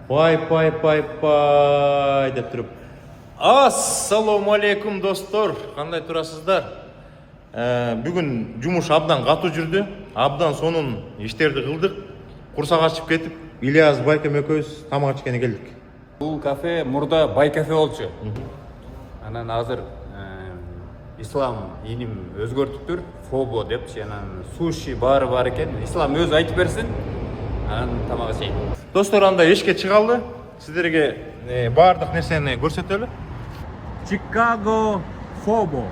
Пай деп тұрып. Ассаламу алейкум достор, қандай тұрасыздар? Бүгін жұмыш абдан қату жүрді. Абдан сонун иштерди кылдык. Курсак ачып кетип, Ильяс Байкем экөөбүз тамак ичкене келдик. Бул кафе мурда бай кафе болчу. Анан азыр ислам иним өзгөртүптүр. Фобо деп, анан суши баары бар экен. Ислам өзү айтып берсин. Анан тамак ичейин. Достор, анда эшикке чыгалы. Сиздерге баардык нерсени көрсөтөлү. Чикаго Фобо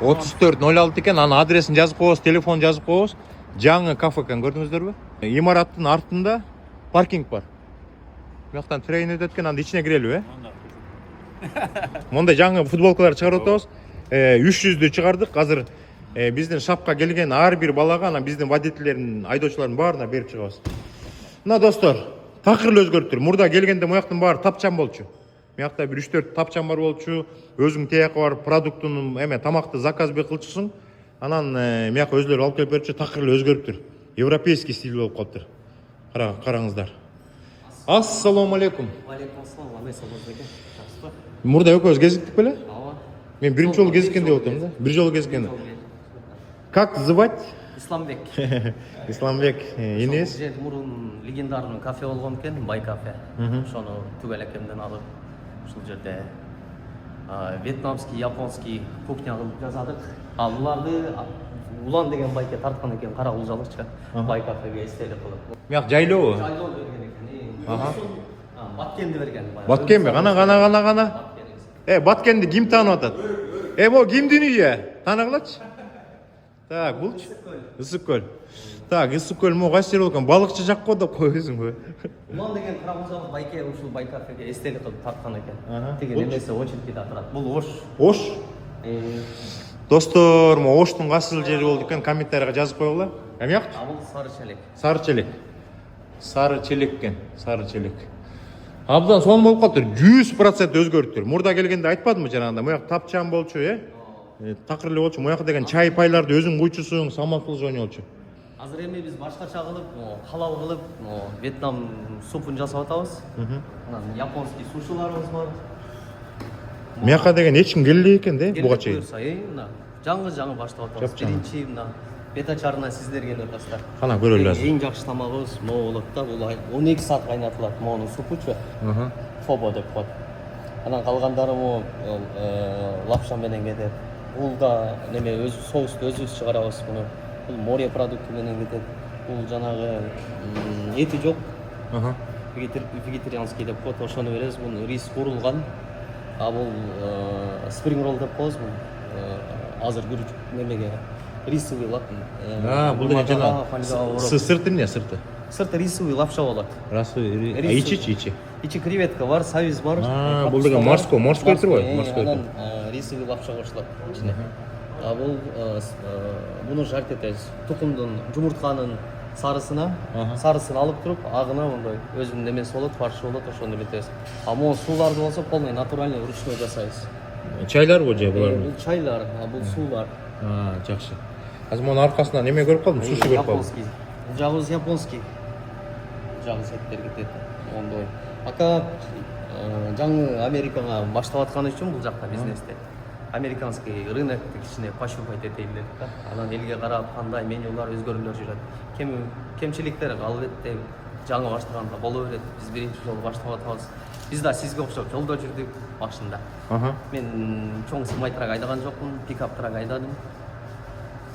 3406 экен. Анын адресин жазып коебуз, телефон жазып коебуз. Жаңы кафе экен, көрдүңүздөрбү? Имараттын артында паркинг бар. Бияктан трейн өтөт экен, анда ичине кирелби, Мондай жаңы футболкалар чыгарып атабыз. 300дү чыгардык. Азыр биздин шапка келген ар бир балага, анан биздин водительдердин, айдоочулардын баарына берип чыгабыз. Мына достор, такыр өзгөрттүр. Мурда келгенде мояктын баары тапчан болчу. Моякта бир 3-4 тапчан бар болчу. Өзүң тияка барып продуктун, тамакты заказ кылчусуң. Анан мияка өзлөрү алып келип берчү, такыр өзгөрүптүр. Европейский стиль болуп калыптыр. Караңыздар. Ассаламу алейкум. Алейкум ассалам. Кандай саламыңыз экен? Мурда экөөбүз кезиктик беле? Ооба. Мен биринчи жолу кезиккен деп атам да. Бир жолу кезиккен. Как звать? Исламбек. Исламбек, инес. Жерде мурун легендарный кафе болгон экен, бай кафе. Ошону түгел экемден алып, ушул жерде вьетнамский, японский кухня кылып жасадык. Буларды Улан деген байке тарткан экен, кара кулжалыкчы. Бай кафеге эстелик кылып. Мияк жайлоо. Жайлоо берген экен. Баткенди берген. Баткенби? Гана. Баткенди ким таанып атат? Могу кимдин үйү? Тааныгылачы. Так, булчу? Ысык көл. Так, Ысык көл могу кайсы жер болгон? Балыкчы жак го деп койбойсуңбу? Улан деген кара кулжалык байке ушул бай кафеге эстелик кылып тарткан экен. Тиги немеси очередьте турат. Бул Ош. Ош? Достор, Оштун кайсыл жери болду экен комментарийга жазып койгула. Эмне? Бул Сары Челек. Сары челек экен, сары челек. Абдан сонун болуп калыптыр, 100% өзгөрттүр. Мурда келгенде айтпадымбы жанагында, мояк тапчан болчу, такыр эле болчу. Мояк деген чай пайларды өзүң куйчусуң, самал кылып ойнолчу. Азыр эми биз башкача кылып, халал кылып, Вьетнам супун жасап атабыз. Анан японский сушиларыбыз бар. Мияка деген эч ким келбей экен да, буга чейин. Жаңы баштап атабыз. Биринчи мына бета-чарына сиздер келип атасыздар. Кана көрөлү азыр. Эң жакшы тамагыбыз могу болот да, бул 12 саат кайнатылат могунун супучу. Фобо деп коет. Анан калгандары могу лапша менен кетет. Бул да неме өз соусту өзүбүз чыгарабыз муну. Бул море продукты менен кетет. Бул жанагы эти жок. Вегетарианский деп коет, ошону беребиз. Бул рис куурулган. А бул спринг ролл деп коебуз. Бул азыр күрүч немеге рисовый лап. Бул деген жана сырты эмне, сырты? Сырты рисовый лапша болот. Ичи. Ичи креветка бар, савиз бар. Бул деген морской турбайбы? Морской. Рисовый лапша кошулат ичине. А бул муну жарт этебиз. Тукумдун, жумуртканын сарысын алып туруп, агына мындай өзүнүн немеси болот, фаршы болот, ошону эметебиз. А могу сууларды болсо полный натуральный ручной жасайбыз. Чайларбы же булар? Бул чайлар, а бул суулар. Жакшы. Азыр монун аркасынан неме көрүп калдым, суши көрүп калдым. Бул жагыбыз японский. Жагы сеттер кетет. Ондой. Ака жаңы Америкага баштап атканы үчүн бул жакта бизнесте американский рынокты кичине пощупать этейин дедик да. Анан элге карап, кандай менюлар өзгөрүүлөр жүрөт. Кемчиликтер албетте жаңы баштаганда боло берет. Биз биринчи жолу баштап атабыз. Биз да сизге окшоп жолдо жүрдүк башында. Мен чоң сымайтрак айдаган жокмун, пикап трак айдадым.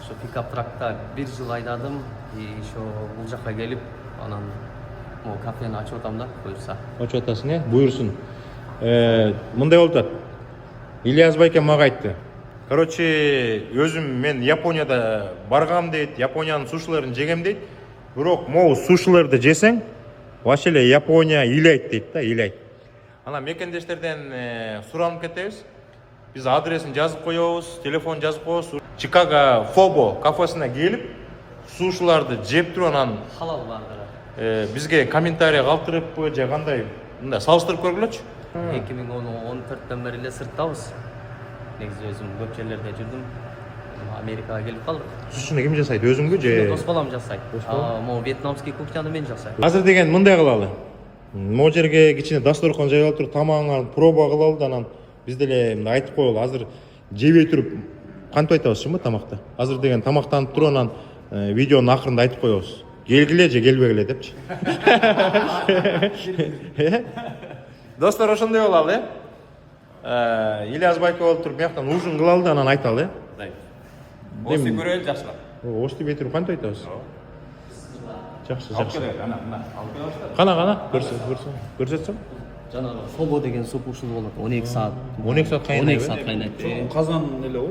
Ошо пикап тракта 1 жыл айдадым. Ошо бул жакка келип, анан могу кафени ачып атам да, буюрса. Ачып атасың, буйрсун. Мындай болуп атат. Ильяс Байкем мага айтты. Короче, өзүм мен Японияда баргам дейт, Япониянын сушилерин жегем дейт. Бирок могу сушилерди жесең, вообще эле Япония ыйлайт дейт да, ыйлайт. Анан мекендештерден суранып кетебиз. Биз адресин жазып коебуз, телефон жазып коебуз. Чикаго Фобо кафесине келип, сушиларды жеп туруп анан халал бардыр. Бизге комментарий калтырып, же кандай мындай салыштырып көргүлөчү. 2014-төн бери эле сырттабыз. Негизи өзүм көп жерлерде жүрдүм. Америкага келип калдык. Сушини ким жасайт? Өзүңбү же? Дос балам жасайт. Могу вьетнамский кухняны мен жасайм. Азыр деген мындай кылалы. Могу жерге кичине дасторкон жайып туруп тамагыңарды проба кылалы да анан биз деле айтып коелу. Азыр жебей туруп кантип айтабызчы тамакты? Азыр деген тамактанып туруп анан видеонун акырында айтып коебуз. Келгиле же келбегиле депчи. Достор, ошондой болалы, Ильяс Байке болуп туруп бияктан ужин кылалы да анан айталы, Ости көрөлү жакшылап. Ости бей туруп кантип айтабыз? Жакшы, Алып жакшы. келет, ана, алып келе баштады. Кана, көрсөтсөм. Жанагы фобо деген суп ушул болот. 12 саат. 12 саат кайнайт. 12 саат кайнайт. Казан эле ол.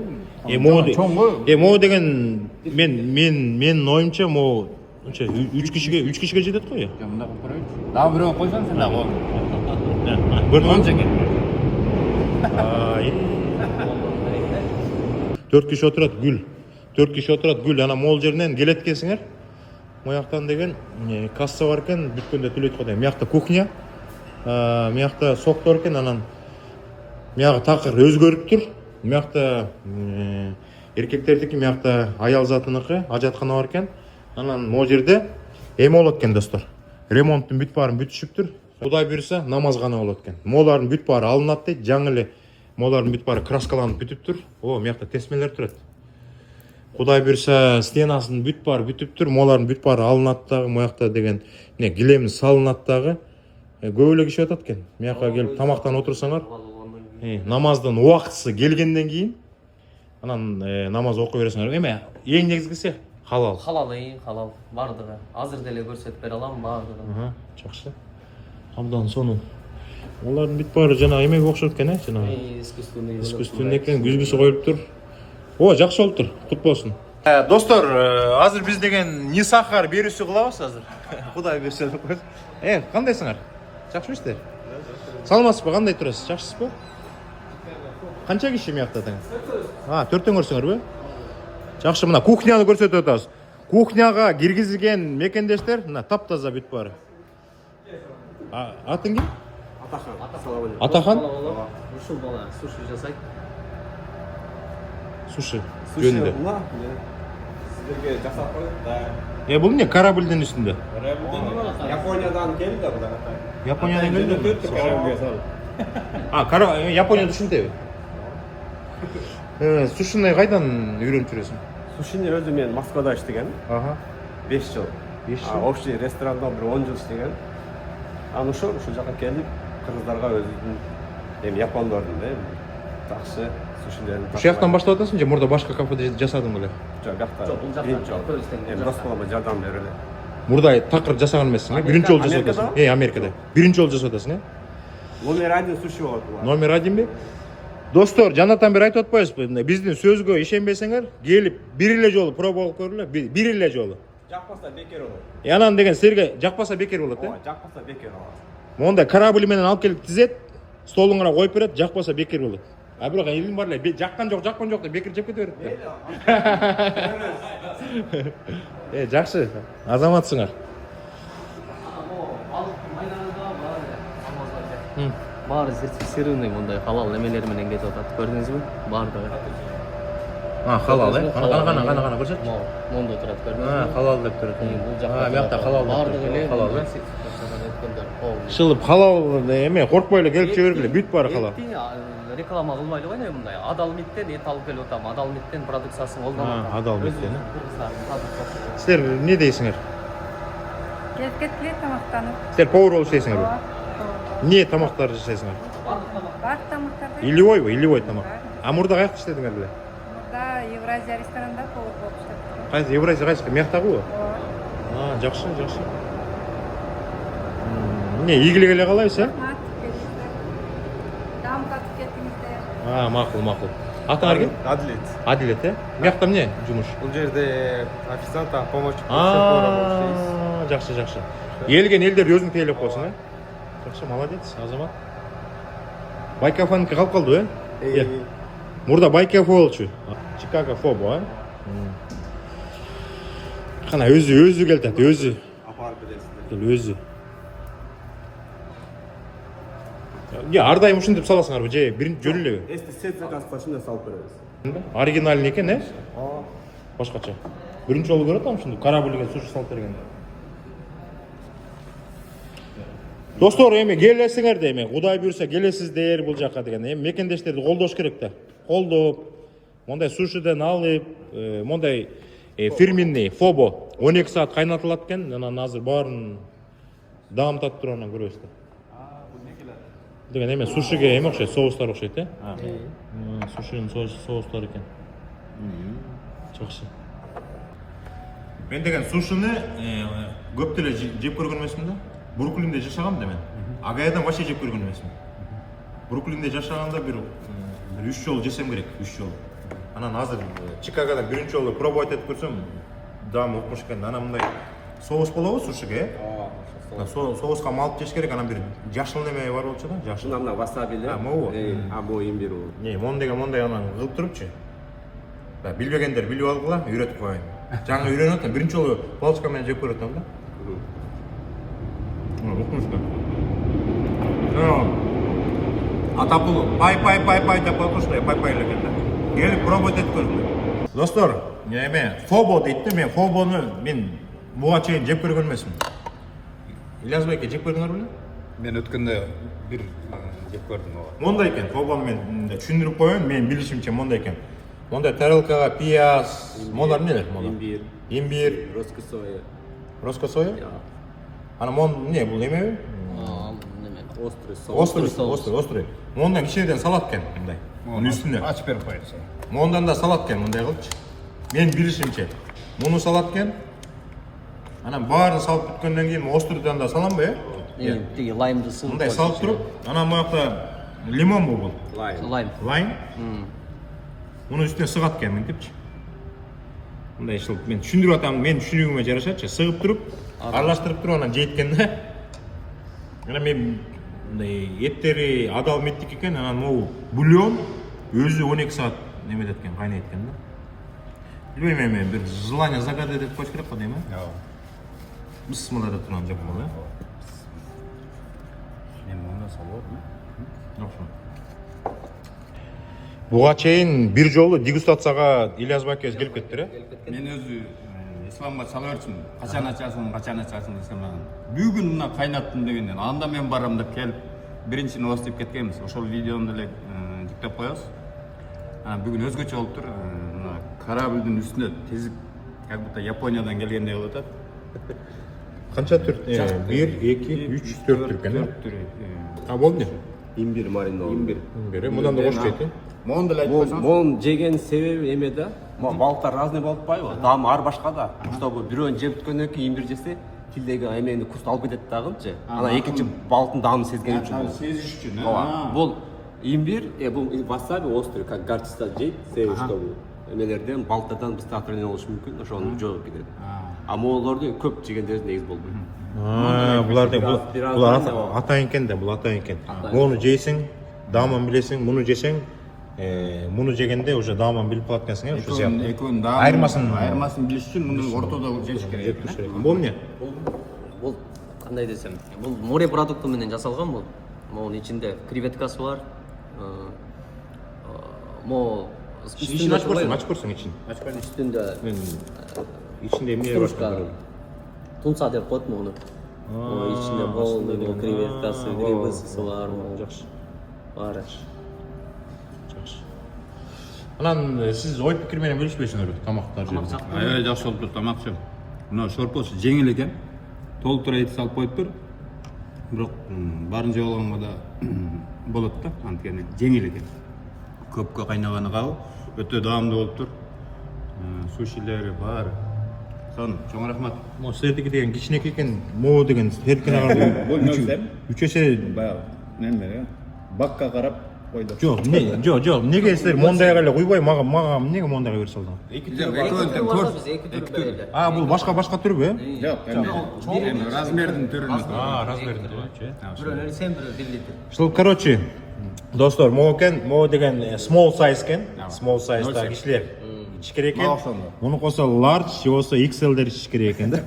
Могу деген мен оюмча могу унча 3 кишиге жетет го. Мында кылып көрөйүнчү. Дагы бирөө койсоң сен дагы. Көрдүңбү? 4 киши отурат гүл. 4 киши отурат гүл. Ана мол жеринен келет экенсиңер. Мояктан деген касса бар экен, бүткөндө төлөйт го дейм. Моякта кухня. Моякта сок бар экен, анан моягы такыр өзгөрүптүр. Моякта эркектердики, моякта аял затыныкы, ажаткана бар экен. Анан могу жерде эме болот экен, достор. Ремонттун бүт баарын бүтүшүптүр. Кудай буйруса намаз гана болот экен. Молардын бүт баары алынат дейт. Жаңы эле молардын бүт баары краскаланып бүтүптүр. Моякта тесмелер турат. Кудай буйруса стенасынын бүт баары бүтүптүр. Молардын бүт баары алынат дагы. Моякта деген килем салынат дагы. Көп эле киши атат экен. Мияка келип тамактан отурсаңар, намаздын убактысы келгенден кийин анан намаз окуй бересиңер. Эме эң негизгиси халал. Халал бардыгы. Азыр деле көрсөтүп бере алам бардыгын. Жакшы. Абдан сонун. Олардын бүт баары жана эмеге окшоп экен, жана искусственный экен, күзгүсү коюлуптур. Жакшы болуптур. Кут болсун. Достор, азыр биз деген не сахар берүүсү кылабыз азыр. Кудай берсе деп коет. Кандайсыңар? Жакшымысыздар? Саламатсызбы? Кандай турасыз? Жакшысызбы? Канча киши мыякта тең? 4 көрсөңөрбү? Жакшы, мына кухняны көрсөтүп атабыз. Кухняга киргизилген мекендештер, мына таптаза бүт баары. Атың ким? Атахан. Ушул бала суши жасайт. Суши жөнүндө. Сіздерге жасап қойдық. Бул эмне корабльдин үстүндө? Япониядан келді бұлар. Япониядан келди. Корабльге салып. Японияда ушунтеби? Сушини кайдан үйрөнүп жүрөсүң? Сушини өзі мен Москвада иштеген. 5 жыл. 5 жыл. Общий ресторанда бір 10 жыл иштеген. Ушул жака келип, кыргыздарга өзүнүн япондордун жакшы сушилерин. Ушул жактан баштап атасың же мурда башка кафеде жасадың беле? Жок, бакта. Дос балама жардам берели. Мурда такыр жасаган эмессиң, биринчи жолу жасап атасың. Америкада. Биринчи жолу жасап атасың, Номер 1 суши болот. Номер 1 Достор, жанатан бери айтып атпайбызбы? Биздин сөзгө ишенбесеңер, келип бир эле жолу проба кылып көрүлө. Бир эле жолу. Жакпаса бекер болот. Анан деген силерге жакпаса бекер болот, Жакпаса бекер болот. Монда корабль менен алып келип тизет, столуңара коюп берет, жакпаса бекер болот. Бирок илим бар эле, жаккан жок деп бекер жеп кете берет. Жакшы, азаматсыңар. Баары сертифицированный мындай халал эмелер менен кетип атат. Көрдүңүзбү? Бардыгы. Халал, Кана көрсөтчү. Мондо турат, көрдүңүзбү? Халал деп турат. Бул жакта. Буякта халал. Бардыгы эле Халал. өткөндөр. Шылып халал эме коркпой эле келип жибе бергиле, бүт баары халал. Реклама кылмайлы го мындай. Адал миттен эт алып келип атам. Адал миттен продукциясын колдонуп атам. Адал миттен. Кыргыздардын продукциясы. Силер эмне дейсиңер? Келип кеткиле тамактанып. Силер повар болуп иштейсиңерби? Эмне тамактар жасайсыңар? Бар тамактарды. Илевой тамак. Мурда каякта иштедиңер беле? Мурда Евразия ресторанында повар болуп иштеп. Кайсы Евразия кайсы? Мияктагыбы? Жакшы. Эмне ийгилик эле калайбыз, Дам катып кеттиңиздер. Макул. Атыңар ким? Адилет, Миякта эмне жумуш? Бул жерде официант, помощник, повар Жакшы. Элген элдер өзүң тейлеп койсуң, Жакшы, молодец, азамат. Байкафаныкы калып калдыбы, Мурда Байкафе болчу. Чикаго Фобо, Кана өзү келтет, өзү. апарып бересиздер. Өзү. Ар дайым ушинтип саласыңарбы же биринчи жөн элеби? Если сет заказ ушундай салып беребиз. Оригинальный экен, э? Башкача. Биринчи жолу көрөт атам ушундай корабльге суши салып бергенди. Достор, эми келесиңер эми Кудай буйрса келесиздер бул жакка деген. Эми мекендештерди колдош керек да. Колдоп, мондай сушиден алып, мондай фирменный фобо 12 саат кайнатылат экен. Анан азыр баарын даамдатып туруп анан көрөбүз да. Деген эме сушиге эме окшойт, соустар окшойт, э? Сушинин соустары экен. Жакшы. Мен деген сушини көп деле жеп көргөн эмесмин да. Бруклинде жашагам да мен. Агаядан вообще жеп көргөн эмесмин. Бруклинде жашаганда бир 3 жолу жесем керек, 3 жолу. Анан азыр Чикагода биринчи жолу пробовать этип көрсөм, даам укмуш экен. Анан мындай соус болобу сушиге, э? Соуска малып жеш керек, анан бир жашыл неме бар болчу да, жашыл. Мына васаби эле. Могу. Бу имбир. Не, мондай анан кылып турупчу. Да, билбегендер билип алгыла, үйрөтүп коеюн. Жаңы үйрөнүп атам, биринчи жолу палочка менен жеп көрөт атам да. Укмуш да. Атапул пай деп коюштай, пай экен да. Келип пробовать этип көрдүм. Достор, эме фобо дейт да, мен фобону буга чейин жеп көргөн эмесмин. Ильяс байке жеп көрдүңөр беле? Мен өткөндө бир жеп көрдүм ого. Мондай экен, фобону мен түшүндүрүп коеюн, менин билишимче мондай экен. Мондай тарелкага пияз, мондар эмнелер? Имбир, роско соя. Анан не бул эмеби? Острый. Мондан кичинеден салат экен мындай. Мунун үстүнө. Ачып берип коёсуң. Мондан да салат экен мындай кылчы. Мен билишимче. Муну салат экен. Анан баарын салып бүткөндөн кийин острыйдан да саламбы, э? Тиги лаймды суу. Мындай салып туруп, анан буякта лимон бул. Лайм. Мунун үстүнө сыгат экен мынтипчи. Мындай ишилип мен түшүндүрүп атам, мен түшүнүгүмө жарашачы. Сыгып туруп, аралаштырып туруп анан жейт экен да. Анан мен мындай эттери адал меттик экен, анан могу бульон өзү 12 саат неметет экен, кайнайт экен да. Билбейм эми бир желание загадать этип коюш керек го дейм, э? Бисмилла деп турган жеп кол, э? Мен муну салып Жокшу. Буга чейин бир жолу дегустацияга Ильяс байкебиз келип кеттир, э? Мен өзү исламга сала берчүмүн. Качан ачасың десем анан. Бүгүн мына кайнаттым дегенден. Анда мен барам деп келип, биринчини ос деп кеткенбиз. Ошол видеону деле жүктөп коебуз. Анан бүгүн өзгөчө болуптур. Мына кораблдын үстүнө тезип, как будто Япониядан келгендей болуп атат. Канча түр? 1, 2, 3, 4 түр экен, э? Болду. Имбир маринад. Имбир. Мындан да кош дейт, э? Мону деле айтып койсоңуз. Монун жеген себеби эме да. Балыктар разный болуп атпайбы? Даамы ар башка да. Чтобы бирөөнү жеп бүткөндөн кийин имбир жесе, тилдеги эмени куст алып кетет дагычы. Анан экинчи балыктын даамын сезген үчүн. Сезиш үчүн, Ооба. Бул имбир, бул васаби острый, как горчица жейт, себеби чтобы эмелерден, балыктардан бизде отравление болушу мүмкүн, ошону жоюп кетет. А могуларды көп жегендер негиз болбойт. Булар атайын экен да, бул атайын экен. Мону жейсиң, даамын билесиң, муну жесең, муну жегенде уже даамын билип калат экенсиң, э? Ошо сыяктуу. Экөөнүн айырмасын билиш үчүн муну ортодо жеш керек. Бул эмне? Бул кандай десем, бул море продукту менен жасалган бул. Монун ичинде креветкасы бар. Ичин ачып көрсөң ичин. Үстүндө Мен ичинде эмне бар стружка, тунца деп коет муну. Ичинде бол, креветкасы, грибысы бар. Жакшы. Бар. Анан сиз ой пикир менен бөлүшпөйсүңөрбү тамактар жөнүндө? Аябай жакшы болуптур тамакчы. Мына шорпосу жеңил экен. Толтура эт салып коюптур. Бирок баарын жеп алганга да болот да, анткени жеңил экен. Көпкө кайнаганы кабыл, өтө даамдуу болуптур. Сушилери бар. Сон, чоң рахмат. Могу сиздердики деген кичинекей экен, могу деген сиздердикине караганда Бул нөлсем, 3 эсе. баягы неме, бакка карап койду. Жок, неге сиздер мондайга эле куйбай, мага эмнеге мондайга бере салдыңар? Бул башка түрбү, э? Жок, эми Размердин түрүнө. Размерин түрүнчү, э? Бирөөлөр сен бирөө 1 литр. Ушул, короче, достор, могу деген small size экен. Small size да кишилер ичиш керек экен. Муну косо large, же болсо XL-дер ичиш керек экен да.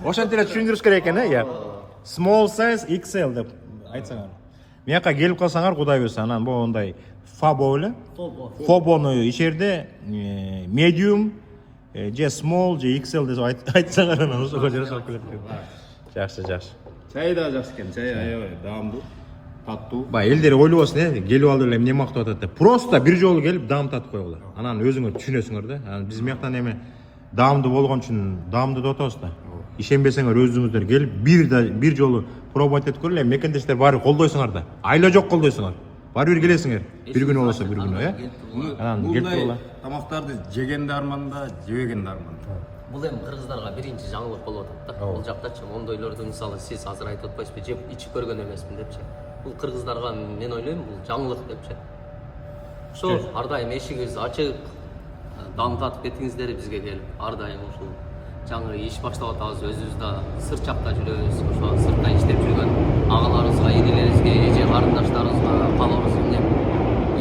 Ошентип эле түшүндүрүш керек экен, э? Small size XL деп айтсаңар. Мияка келип калсаңар Кудай буюрса анан моундай фабо эле. Фобону ичерде medium же small же XL деп айтсаңар анан ошого жараша алып келет. Жакшы, жакшы. Чай да жакшы экен. Чай аябай даамдуу, таттуу. Бай элдер ойлобосун келип алып эле эмне мактап атат деп. Просто бир жолу келип даам татып койгула. Анан өзүңөр түшүнөсүңөр да. Анан биз мияктан эме даамдуу болгон үчүн даамдуу деп атабыз да. Ишенбесеңер өзүңүздөр келип бир жолу пробовать этип көрүлө. Мекендештер баары колдойсуңар да. Айла жок колдойсуңар. Баары бир келесиңер. Бир күнү болсо бир күнү, Анан келип турула. Тамактарды жеген да арманда, жебеген да арманда. Бул эми кыргыздарга биринчи жаңылык болуп атат да. Бул жактачы мондойлорду мисалы сиз азыр айтып атпайсызбы, жеп ичип көргөн эмесмин депчи. Бул кыргыздарга мен ойлойм бул жаңылык депчи. Ошо ар дайым эшигиңиз ачык, даам татып кетиңиздер бизге келип. Ар дайым ушул жаңы иш баштап атабыз, өзүбүз да сырт жакта жүрөбүз. Ошо сыртта иштеп жүргөн агаларыбызга, энелерибизге, эже карындаштарыбызга каалабыз эмне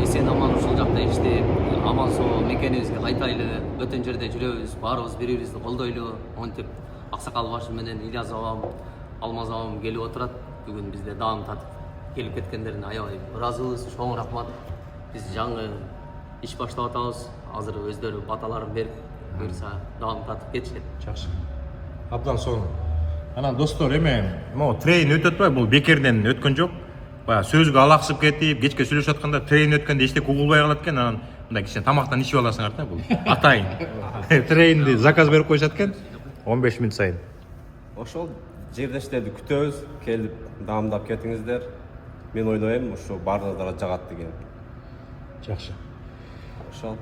эсен аман ушул жакта иштеп, аман соо мекенибизге кайтайлы, өтөн жерде жүрөбүз, баарыбыз бири бирибизди колдойлу. Монтип Аксакал башы менен Ильяс абам, Алмаз абам келип отурат. Бүгүн бизде даам татып келип кеткендерине аябай ыраазыбыз. Чоң рахмат. Биз жаңы иш баштап атабыз. Азыр өздөрү баталарын берип, буюрса даам татып кетишет. Жакшы. Абдан сонун. Анан достор, эме могу трейн өтүп атпайбы? Бул бекерден өткөн жок. Баягы сөзгө алаксып кетип, кечке сүйлөшүп атканда трейн өткөндө эчтеке угулбай калат экен. Анан мындай кичине тамактан ичип аласыңар да, бул атайын. Трейнди заказ берип коюшат экен 15 мүнөт сайын. Ошол жердештерди күтөбүз, келип даамдап кетиңиздер. Мен ойлойм, ушу баарыңыздарга жагат деген. Жакшы. Ошол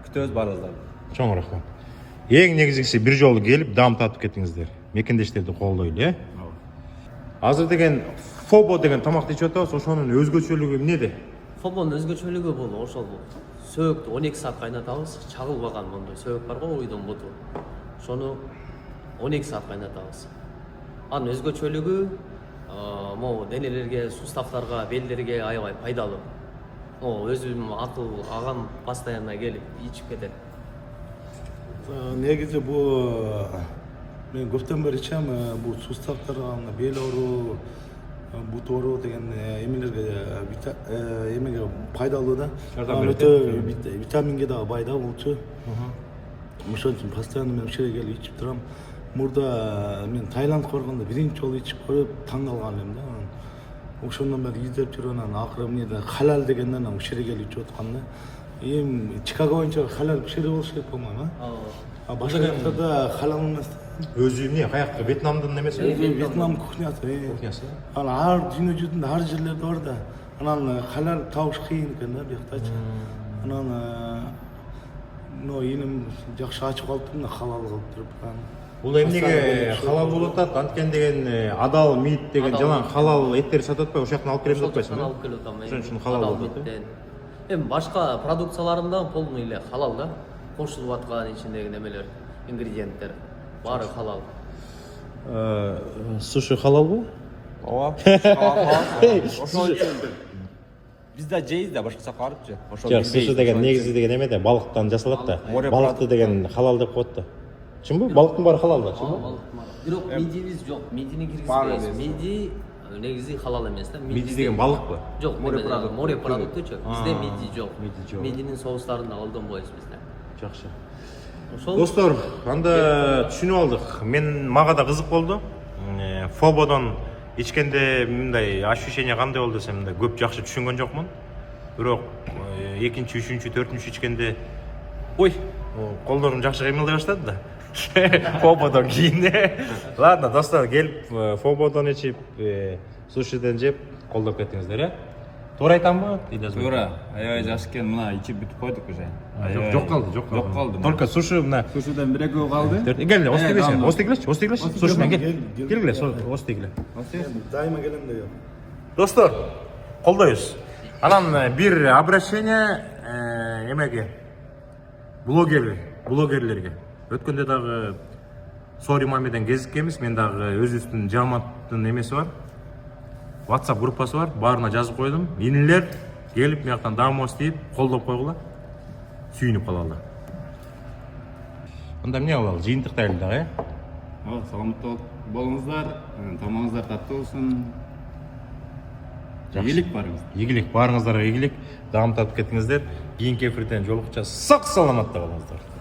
күтөбүз баарыңыздарды. Чоң рахмат. Эң негизгиси бир жолу келип даам татып кетиңиздер. Мекендештерди колдойлу, Азыр деген фобо деген тамакты ичип атабыз. Ошонун өзгөчөлүгү эмнеде? Фобонун өзгөчөлүгү бул ошол сөөктү 12 саат кайнатабыз. Чагылбаган мондой сөөк бар го, уйдун буту. Ошону 12 саат кайнатабыз. Анын өзгөчөлүгү могу денелерге, суставтарга, белдерге аябай пайдалуу. Өзүм акыл агам постоянно келип ичип кетет. Негизи бул мен көптөн бери ичем, бул сустактарга, бел оору, бут оору деген эмеге пайдалуу да. Өтө витаминге дагы бай да булчу. Ошон үчүн постоянно мен ушул жерге келип ичип турам. Мурда мен Таиландга барганда биринчи жолу ичип көрүп таң калган элем да. Ошондон бери издеп жүрөм, анан акыры эмнеде халал дегенден ушул жерге келип ичип атканда эми Чикаго боюнча халал ушул жерде болуш керек болмойбу? Башка жактарда халал эмес. Өзү эмне, каякка Вьетнамдын эмеси? Вьетнам кухнясы. Анан ар дүйнө жүзүндө ар жерлерде бар да. Анан халал табыш кыйын экен да бияктачы. Анан энем жакшы ачып калыптыр да халал кылып туруп. Бул эмнеге халал болуп атат? Анткени деген адал мит деген жалаң халал эттер сатып атпайбы? Ошол жактан алып келем деп атпайсыңбы? Алып келип атам. Ошон үчүн халал болуп атат. Эми башка продукцияларында полный эле халал да. Кошулуп аткан ичиндеги немелер, ингредиенттер баары халал. Суши халалбы? Ооба. Ошол бизде жейбиз да башкача карыпчы. Жок, суши деген негизи деген эмеде, балыктан жасалат да. Балыкты деген халал деп коет да. Чынбы? Балыктын баары халал да, чынбы? Бирок мидибиз жок, мидини киргизбейбиз. Миди негизи халал эмес да. Миди деген балык бы? Жок, море продуктучу. Бизде миди жок. Мидинин соустарын да колдонбойбуз бизде. Жакшы. Ошол Достор, анда түшүнүп алдык. Мага да кызык болду. Фободон ичкенде мындай ощущение кандай болду десем, мындай көп жакшы түшүнгөн жокмун. Бирок экинчи, үчүнчү, төртүнчү ичкенде ой, колдорум жакшы кыймылдай баштады да. Фободон кийин. Ладно, достор, келип фободон ичип, сушиден жеп колдоп кеттиңиздер, Туура айтамбы? Туура, аябай жакшы экен. Мына ичип бүтүп койдук уже. Жок калды. Жок калды. Только суши мына. Сушиден бир экөө калды. Келе, остигилечи. Сушиден келгиле, остигиле. Дайыма келем деп. Достор, колдойбуз. Анан бир обращение эмеге блогерлерге. Өткөндө дагы Сори Мамеден кезиккенбиз. Мен дагы өзүбүздүн жамааттын эмеси бар. WhatsApp группасы бар. Баарына жазып койдум. Инилер келип мияктан даамыбыз дейп колдоп койгула. Сүйүнүп калалы. Анда эмне кылалы? Жыйынтыктайлы дагы, Саламаттуу болуңуздар. Тамагыңыздар таттуу болсун. Ийгилик барыңыз. Игілік, барыңыздарга игілік, дамып татып кетіңіздер. Кийинки эфирден жолукча сак саламатта болуңуздар.